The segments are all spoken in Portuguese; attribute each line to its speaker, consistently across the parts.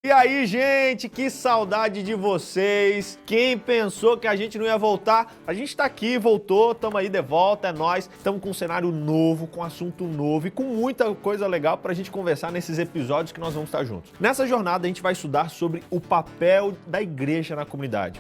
Speaker 1: E aí, gente, que saudade de vocês. Quem pensou que a gente não ia voltar? A gente tá aqui, voltou, tamo aí de volta, é nóis. Tamo com um cenário novo, com assunto novo e com muita coisa legal pra gente conversar nesses episódios que nós vamos estar juntos. Nessa jornada a gente vai estudar sobre o papel da igreja na comunidade.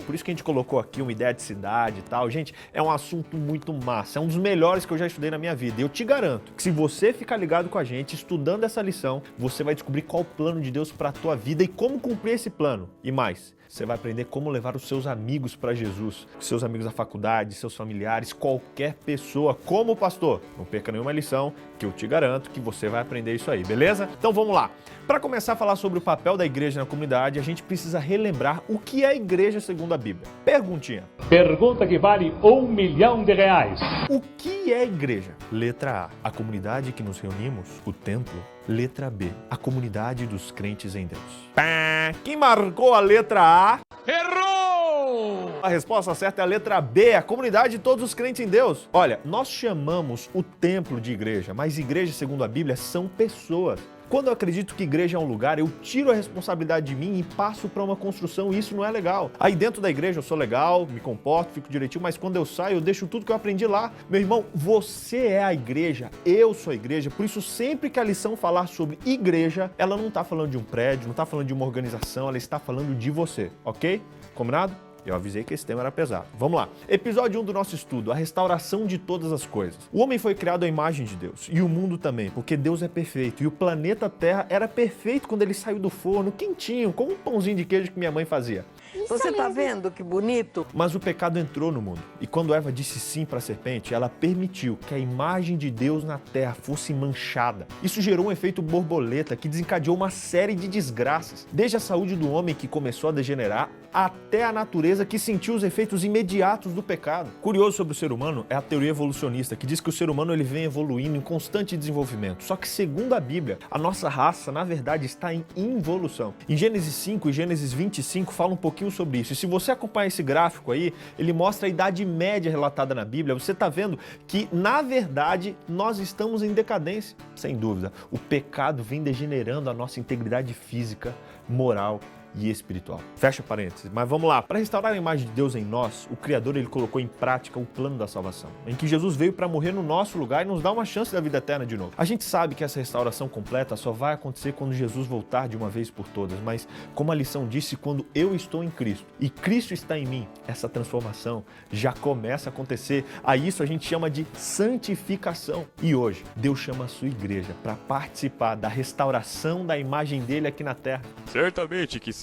Speaker 1: Por isso que a gente colocou aqui uma ideia de cidade e tal. Gente, é um assunto muito massa, é um dos melhores que eu já estudei na minha vida. E eu te garanto que se você ficar ligado com a gente, estudando essa lição, você vai descobrir qual o plano de Deus para a tua vida e como cumprir esse plano. E mais, você vai aprender como levar os seus amigos para Jesus, seus amigos da faculdade, seus familiares, qualquer pessoa, como pastor. Não perca nenhuma lição, que eu te garanto que você vai aprender isso aí, beleza? Então vamos lá. Para começar a falar sobre o papel da igreja na comunidade, a gente precisa relembrar o que é a igreja segundo a Bíblia. Perguntinha.
Speaker 2: Pergunta que vale R$1 milhão.
Speaker 1: O que é a igreja? Letra A, a comunidade que nos reunimos, o templo. Letra B, a comunidade dos crentes em Deus. Pá, quem marcou a letra A?
Speaker 2: Errou!
Speaker 1: A resposta certa é a letra B, a comunidade de todos os crentes em Deus. Olha, nós chamamos o templo de igreja, mas igreja, segundo a Bíblia, são pessoas. Quando eu acredito que igreja é um lugar, eu tiro a responsabilidade de mim e passo para uma construção e isso não é legal. Aí dentro da igreja eu sou legal, me comporto, fico direitinho, mas quando eu saio eu deixo tudo que eu aprendi lá. Meu irmão, você é a igreja, eu sou a igreja, por isso sempre que a lição falar sobre igreja, ela não está falando de um prédio, não está falando de uma organização, ela está falando de você, ok? Combinado? Eu avisei que esse tema era pesado. Vamos lá. Episódio 1 do nosso estudo, a restauração de todas as coisas. O homem foi criado à imagem de Deus, e o mundo também, porque Deus é perfeito, e o planeta Terra era perfeito quando ele saiu do forno, quentinho, como um pãozinho de queijo que minha mãe fazia.
Speaker 3: Você tá vendo que bonito?
Speaker 1: Mas o pecado entrou no mundo, e quando Eva disse sim para a serpente, ela permitiu que a imagem de Deus na terra fosse manchada. Isso gerou um efeito borboleta que desencadeou uma série de desgraças, desde a saúde do homem que começou a degenerar, até a natureza que sentiu os efeitos imediatos do pecado. Curioso sobre o ser humano é a teoria evolucionista, que diz que o ser humano ele vem evoluindo em constante desenvolvimento. Só que segundo a Bíblia, a nossa raça, na verdade, está em involução. Em Gênesis 5 e Gênesis 25 fala um pouquinho sobre isso. E se você acompanhar esse gráfico aí, ele mostra a idade média relatada na Bíblia. Você está vendo que, na verdade, nós estamos em decadência. Sem dúvida, o pecado vem degenerando a nossa integridade física, moral e espiritual. Fecha parênteses, mas vamos lá. Para restaurar a imagem de Deus em nós, o Criador ele colocou em prática o plano da salvação, em que Jesus veio para morrer no nosso lugar e nos dar uma chance da vida eterna de novo. A gente sabe que essa restauração completa só vai acontecer quando Jesus voltar de uma vez por todas, mas como a lição disse, quando eu estou em Cristo e Cristo está em mim, essa transformação já começa a acontecer. A isso a gente chama de santificação. E hoje, Deus chama a sua igreja para participar da restauração da imagem dele aqui na terra.
Speaker 2: Certamente que sim.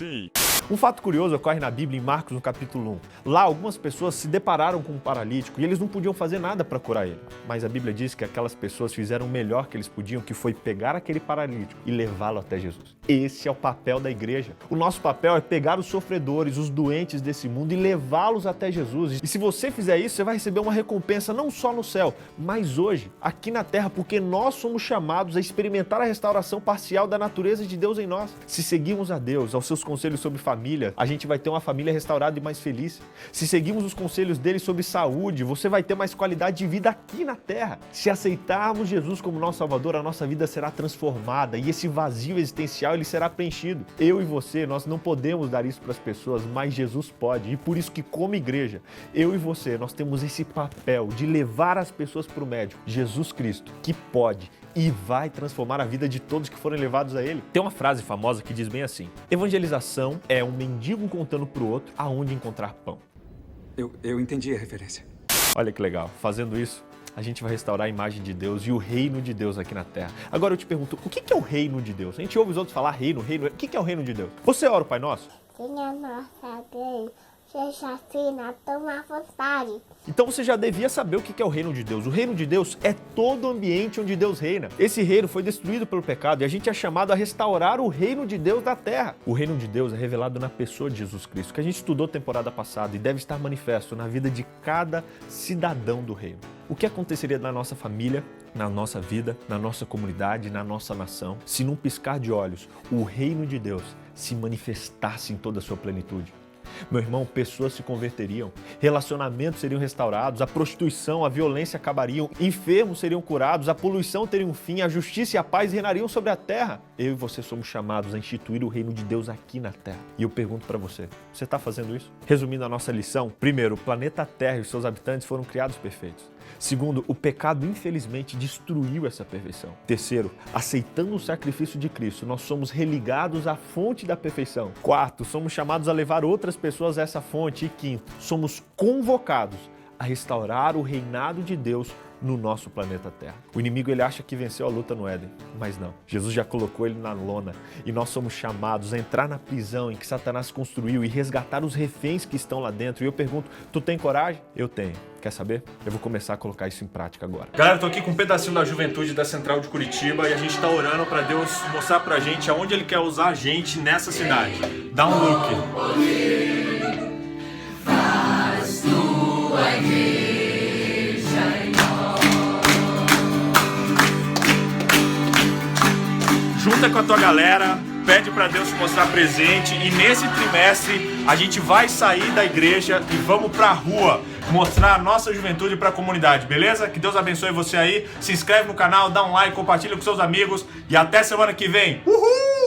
Speaker 1: Um fato curioso ocorre na Bíblia em Marcos, no capítulo 1. Lá, algumas pessoas se depararam com um paralítico e eles não podiam fazer nada para curar ele. Mas a Bíblia diz que aquelas pessoas fizeram o melhor que eles podiam, que foi pegar aquele paralítico e levá-lo até Jesus. Esse é o papel da igreja. O nosso papel é pegar os sofredores, os doentes desse mundo e levá-los até Jesus. E se você fizer isso, você vai receber uma recompensa não só no céu, mas hoje, aqui na terra, porque nós somos chamados a experimentar a restauração parcial da natureza de Deus em nós. Se seguirmos a Deus, aos seus conselhos sobre família, a gente vai ter uma família restaurada e mais feliz. Se seguirmos os conselhos dele sobre saúde, você vai ter mais qualidade de vida aqui na terra. Se aceitarmos Jesus como nosso Salvador, a nossa vida será transformada e esse vazio existencial ele será preenchido. Eu e você, nós não podemos dar isso para as pessoas, mas Jesus pode. E por isso que como igreja, eu e você, nós temos esse papel de levar as pessoas para o médico, Jesus Cristo, que pode e vai transformar a vida de todos que forem levados a ele. Tem uma frase famosa que diz bem assim: evangelização é um mendigo contando para o outro aonde encontrar pão.
Speaker 4: Eu entendi a referência.
Speaker 1: Olha que legal, fazendo isso, a gente vai restaurar a imagem de Deus e o reino de Deus aqui na terra. Agora eu te pergunto, o que é o reino de Deus? A gente ouve os outros falar reino. O que é o reino de Deus? Você ora o Pai Nosso?
Speaker 5: Tenha nossa Deus, seja assim na tua vontade.
Speaker 1: Então você já devia saber o que é o reino de Deus. O reino de Deus é todo o ambiente onde Deus reina. Esse reino foi destruído pelo pecado e a gente é chamado a restaurar o reino de Deus na terra. O reino de Deus é revelado na pessoa de Jesus Cristo, que a gente estudou temporada passada e deve estar manifesto na vida de cada cidadão do reino. O que aconteceria na nossa família, na nossa vida, na nossa comunidade, na nossa nação, se num piscar de olhos o reino de Deus se manifestasse em toda a sua plenitude? Meu irmão, pessoas se converteriam, relacionamentos seriam restaurados, a prostituição, a violência acabariam, enfermos seriam curados, a poluição teria um fim, a justiça e a paz reinariam sobre a terra. Eu e você somos chamados a instituir o reino de Deus aqui na terra. E eu pergunto para você está fazendo isso? Resumindo a nossa lição, primeiro, o planeta Terra e os seus habitantes foram criados perfeitos. Segundo, o pecado infelizmente destruiu essa perfeição. Terceiro, aceitando o sacrifício de Cristo, nós somos religados à fonte da perfeição. Quarto, somos chamados a levar outras pessoas a essa fonte. E quinto, somos convocados a restaurar o reinado de Deus no nosso planeta Terra. O inimigo ele acha que venceu a luta no Éden, mas não. Jesus já colocou ele na lona e nós somos chamados a entrar na prisão em que Satanás construiu e resgatar os reféns que estão lá dentro. E eu pergunto, tu tem coragem? Eu tenho. Quer saber? Eu vou começar a colocar isso em prática agora. Galera, eu tô aqui com um pedacinho da juventude da Central de Curitiba e a gente tá orando pra Deus mostrar pra gente aonde Ele quer usar a gente nessa cidade. Dá um look. Faz tua igreja em nós. Junta com a tua galera, pede pra Deus te mostrar presente e nesse trimestre a gente vai sair da igreja e vamos pra rua mostrar a nossa juventude pra comunidade, beleza? Que Deus abençoe você aí, se inscreve no canal, dá um like, compartilha com seus amigos e até semana que vem. Uhul!